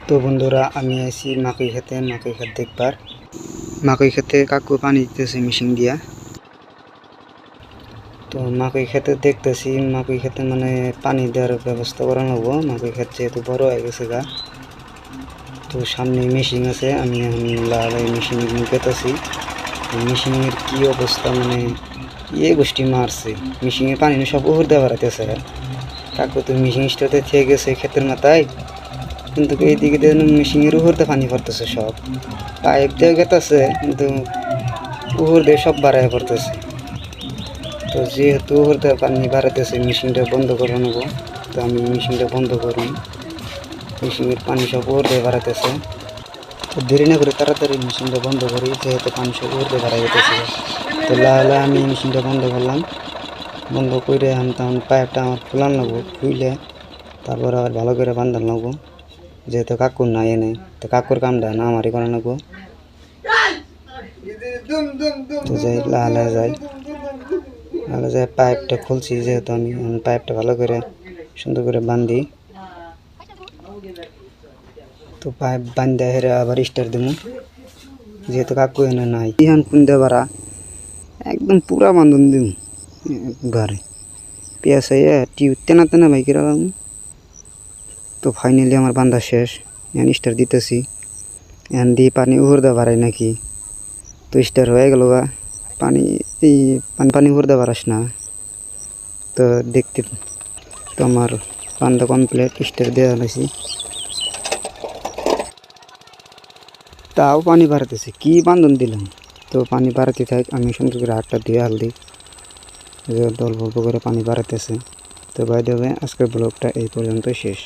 তো বন্ধুরা আমি আইছি মাকই খেতে দেখবার। মাকই খেতে কাকু পানি দিতেছে মেশিন দিয়া। তো মাকই খেতে দেখতেছি, মাকই খেতে মানে পানি দেওয়ার ব্যবস্থা করা নেবো। মাকই খেত যেহেতু বড় হয়ে গেছে গা, তো সামনে মেশিন আছে। আমি এখন লাল মেশিন পেতেছি। মেশিনের কি অবস্থা, মানে গোষ্ঠী মারছে। মেশিনের পানি সব উপর দিয়ে বাড়াইতেছে। কাকু তো মেশিন স্টার্টে থেকে গেছে ক্ষেতের মাথায়, কিন্তু এইদিকে মেশিনের উপর দিয়ে পানি পড়তেছে সব। পাইপ দিয়ে গেতেছে কিন্তু উপর দিয়ে সব বাড়ায় পড়তেছে। তো যেহেতু উপর দিয়ে পানি বাড়াইতেছে, মেশিনটা বন্ধ করে নেবো। তো আমি মেশিনটা বন্ধ করুন। মেশিনের পানি সব উপর দিয়ে বাড়াইতেছে। তো দেরি না করে তাড়াতাড়ি মেশিনটা বন্ধ করি, যেহেতু পানি সব উপর দিয়ে বাড়াই যেতেছে। তো লাহলে আমি মেশিনটা বন্ধ করলাম। বন্ধ করে আমি তখন পাইপটা আমার খোলান লাগবো। খুইলে তারপর আবার ভালো করে বান্ধান লাগবো, যেহেতু কাকুর নাই এনে। তো কাকুর কামটা না আমারই করা লাগবো। তো যাই লাহলে যাই পাইপটা খুলছি, যেহেতু আমি পাইপটা ভালো করে সুন্দর করে বান্ধি। তো পাইপ বান্ধা হেরে আবার স্টার দেবো, যেহেতু কাকু এনে নাই। ইহান কুন্দে বাড়া একদম পুরা বান্ধন দিব ঘরে পেঁয়াজ টিউ তেনা তেনা বাইকে রাখলাম। তো ফাইনালি আমার বান্ধা শেষ। এখন স্টার দিতেছি, এখন দিয়ে পানি উপর দা বাড়াই নাকি। তো স্টার হয়ে গেল গা। পানি এই পানি উপর দা বাড়াস না। তো দেখতে তো আমার বান্ধা কমপ্লিট, স্টার দেওয়া হয়েছি। তাও পানি বাড়াতেছে, কি বান্ধন দিলাম। তো পানি বাড়াতে থাক, আমি সুন্দর করে হাতটা ধুয়ে হালদি অল্প অল্প করে পানি বাড়াতেছে। তো বাই দেবে আজকের ব্লগটা এই পর্যন্ত শেষ।